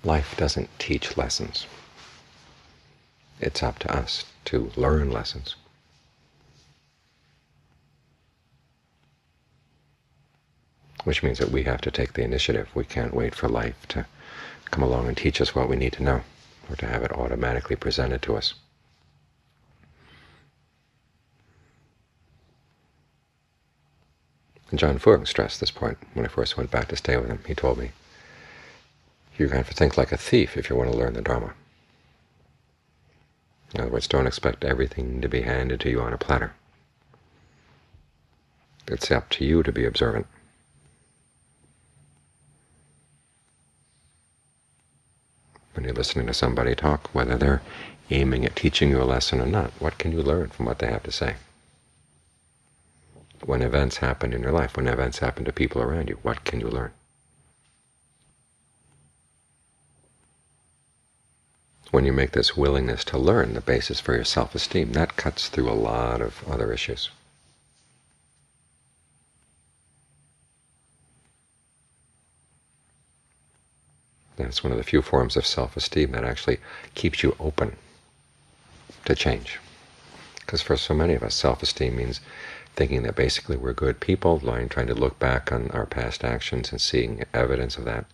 Life doesn't teach lessons. It's up to us to learn lessons. Which means that we have to take the initiative. We can't wait for life to come along and teach us what we need to know, or to have it automatically presented to us. And John Furg stressed this point when I first went back to stay with him. He told me, you're going to have to think like a thief if you want to learn the Dharma. In other words, don't expect everything to be handed to you on a platter. It's up to you to be observant. When you're listening to somebody talk, whether they're aiming at teaching you a lesson or not, what can you learn from what they have to say? When events happen in your life, when events happen to people around you, what can you learn? When you make this willingness to learn the basis for your self-esteem, that cuts through a lot of other issues. That's one of the few forms of self-esteem that actually keeps you open to change. Because for so many of us, self-esteem means thinking that basically we're good people, trying to look back on our past actions and seeing evidence of that.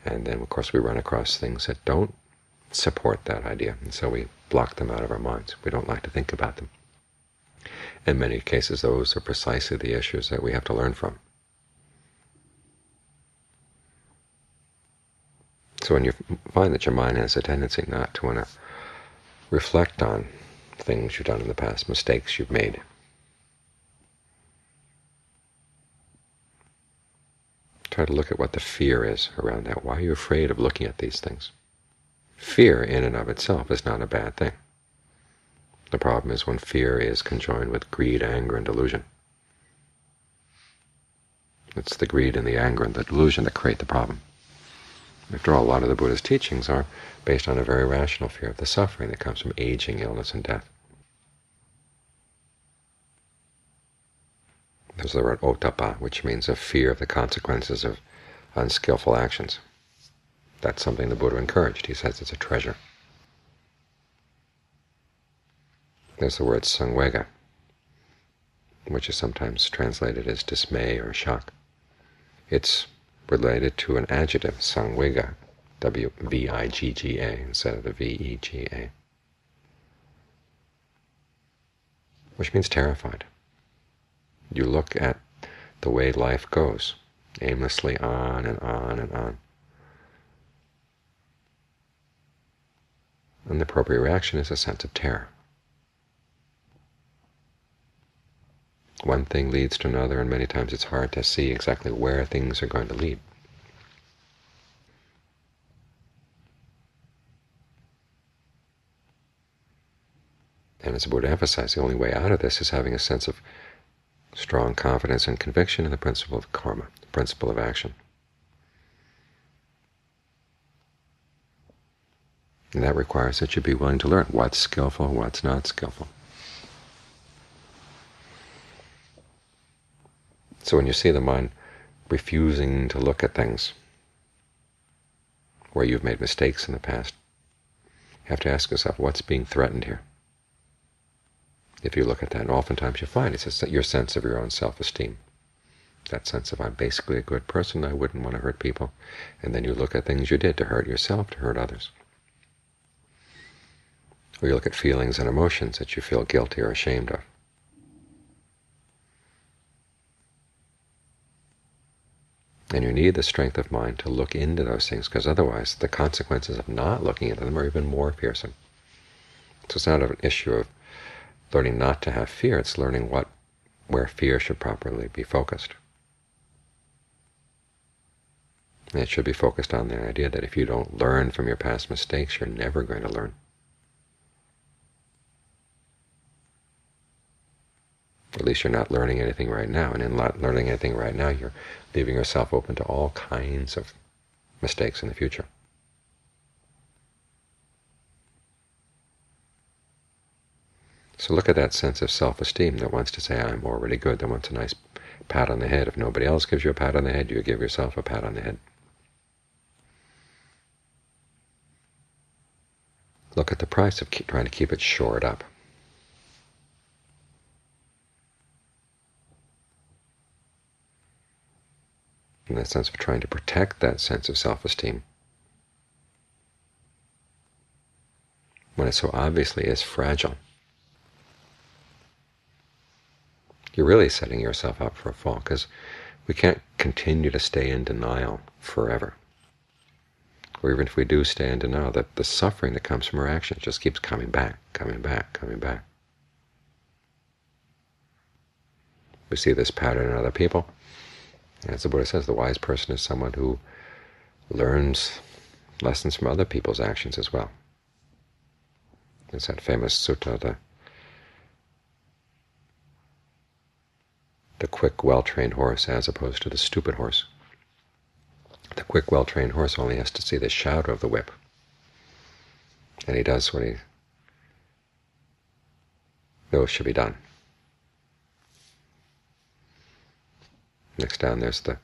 And then, of course, we run across things that don't support that idea, and so we block them out of our minds. We don't like to think about them. In many cases, those are precisely the issues that we have to learn from. So when you find that your mind has a tendency not to want to reflect on things you've done in the past, mistakes you've made, try to look at what the fear is around that. Why are you afraid of looking at these things? Fear in and of itself is not a bad thing. The problem is when fear is conjoined with greed, anger, and delusion. It's the greed and the anger and the delusion that create the problem. After all, a lot of the Buddha's teachings are based on a very rational fear of the suffering that comes from aging, illness, and death. There's the word ottappa, which means a fear of the consequences of unskillful actions. That's something the Buddha encouraged. He says it's a treasure. There's the word samvega, which is sometimes translated as dismay or shock. It's related to an adjective, samvega, W-V-I-G-G-A, instead of the V-E-G-A, which means terrified. You look at the way life goes, aimlessly on and on and on. And the appropriate reaction is a sense of terror. One thing leads to another, and many times it's hard to see exactly where things are going to lead. And as the Buddha emphasized, the only way out of this is having a sense of strong confidence and conviction in the principle of karma, the principle of action. And that requires that you be willing to learn what's skillful, what's not skillful. So when you see the mind refusing to look at things where you've made mistakes in the past, you have to ask yourself, what's being threatened here? If you look at that, and oftentimes you find it's your sense of your own self-esteem. That sense of, I'm basically a good person, I wouldn't want to hurt people. And then you look at things you did to hurt yourself, to hurt others. Or you look at feelings and emotions that you feel guilty or ashamed of. And you need the strength of mind to look into those things, because otherwise the consequences of not looking into them are even more fearsome. So it's not an issue of learning not to have fear, it's learning where fear should properly be focused. And it should be focused on the idea that if you don't learn from your past mistakes, you're never going to learn. At least you're not learning anything right now, and in not learning anything right now, you're leaving yourself open to all kinds of mistakes in the future. So look at that sense of self-esteem that wants to say, I'm already good, that wants a nice pat on the head. If nobody else gives you a pat on the head, you give yourself a pat on the head. look at the price of trying to keep it shored up. In that sense of trying to protect that sense of self-esteem, when it so obviously is fragile, you're really setting yourself up for a fall, because we can't continue to stay in denial forever. Or even if we do stay in denial, that the suffering that comes from our actions just keeps coming back, coming back, coming back. We see this pattern in other people. And as the Buddha says, the wise person is someone who learns lessons from other people's actions as well. It's that famous sutta, the quick, well-trained horse as opposed to the stupid horse. The quick, well-trained horse only has to see the shadow of the whip, and he does what he knows should be done. Next down there's that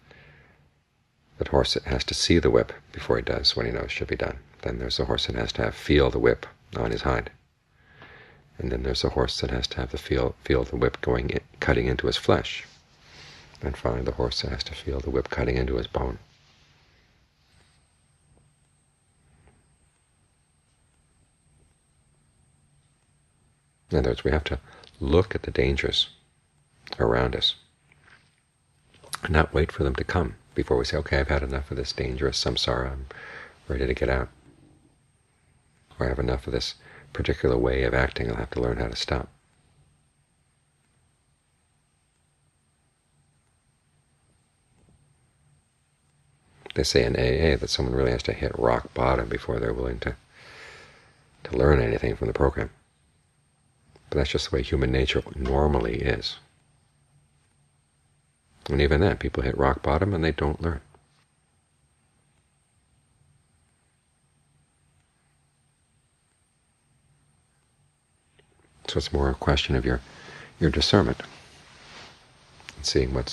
horse that has to see the whip before he does what he knows should be done. Then there's the horse that has to feel the whip on his hide. And then there's the horse that has to have feel the whip cutting into his flesh. And finally the horse that has to feel the whip cutting into his bone. In other words, we have to look at the dangers around us and not wait for them to come before we say, okay, I've had enough of this dangerous samsara, I'm ready to get out. Or I have enough of this particular way of acting, I'll have to learn how to stop. They say in AA that someone really has to hit rock bottom before they're willing to learn anything from the program. But that's just the way human nature normally is. And even then, people hit rock bottom and they don't learn. So it's more a question of your discernment, and seeing when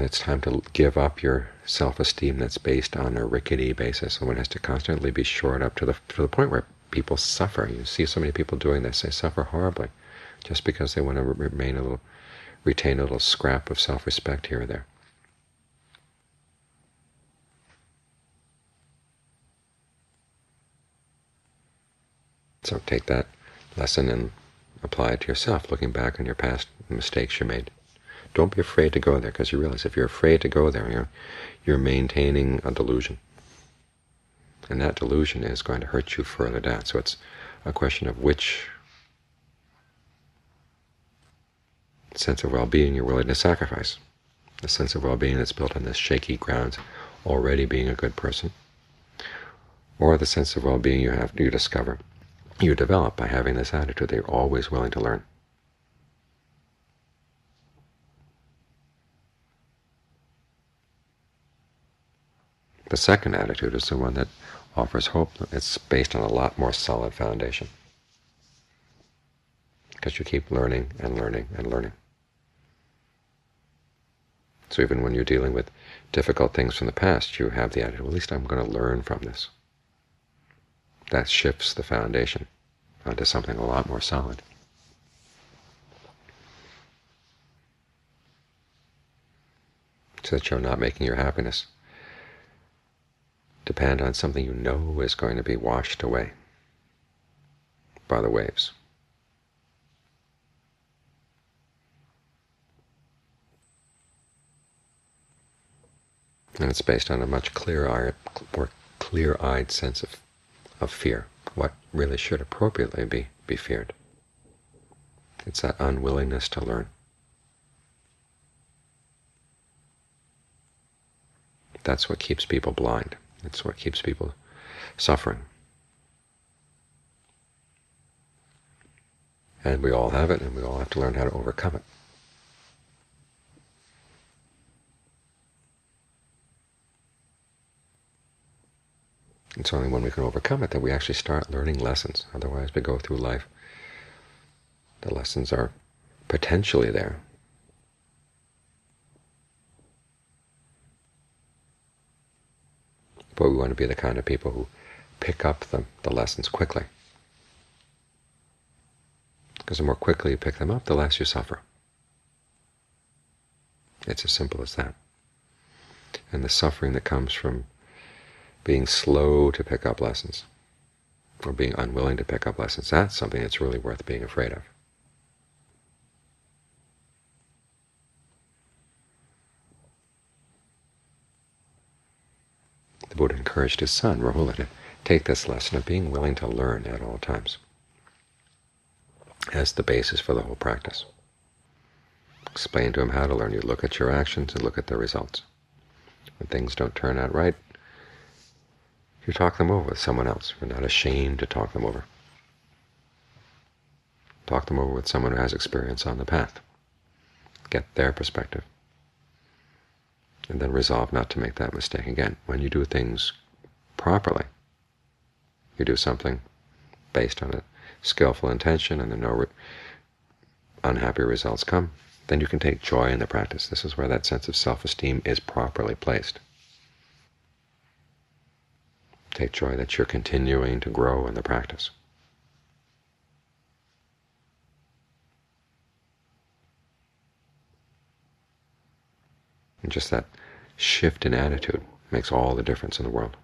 it's time to give up your self-esteem that's based on a rickety basis, and one has to constantly be shored up to the point where people suffer. You see so many people doing this; they suffer horribly, just because they want to retain a little scrap of self-respect here or there. So take that lesson and apply it to yourself, looking back on your past mistakes you made. Don't be afraid to go there, because you realize if you're afraid to go there, you're maintaining a delusion. And that delusion is going to hurt you further down. So it's a question of which sense of well-being you're willing to sacrifice. The sense of well-being that's built on this shaky grounds, already being a good person, or the sense of well-being you develop by having this attitude that you're always willing to learn. The second attitude is the one that offers hope. It's based on a lot more solid foundation, because you keep learning and learning and learning. So even when you're dealing with difficult things from the past, you have the attitude, well, at least I'm going to learn from this. That shifts the foundation onto something a lot more solid. So that you're not making your happiness depend on something you know is going to be washed away by the waves. And it's based on a much more clear-eyed sense of fear, what really should appropriately be feared. It's that unwillingness to learn. That's what keeps people blind. It's what keeps people suffering. And we all have it, and we all have to learn how to overcome it. It's only when we can overcome it that we actually start learning lessons. Otherwise, we go through life. The lessons are potentially there, but we want to be the kind of people who pick up the lessons quickly. Because the more quickly you pick them up, the less you suffer. It's as simple as that. And the suffering that comes from being slow to pick up lessons, or being unwilling to pick up lessons, that's something that's really worth being afraid of. The Buddha encouraged his son, Rahula, to take this lesson of being willing to learn at all times as the basis for the whole practice. Explain to him how to learn. You look at your actions and look at the results. When things don't turn out right, you talk them over with someone else. You're not ashamed to talk them over. Talk them over with someone who has experience on the path. Get their perspective. And then resolve not to make that mistake again. When you do things properly, you do something based on a skillful intention and then no unhappy results come, then you can take joy in the practice. This is where that sense of self-esteem is properly placed. Take joy that you're continuing to grow in the practice. And just that shift in attitude makes all the difference in the world.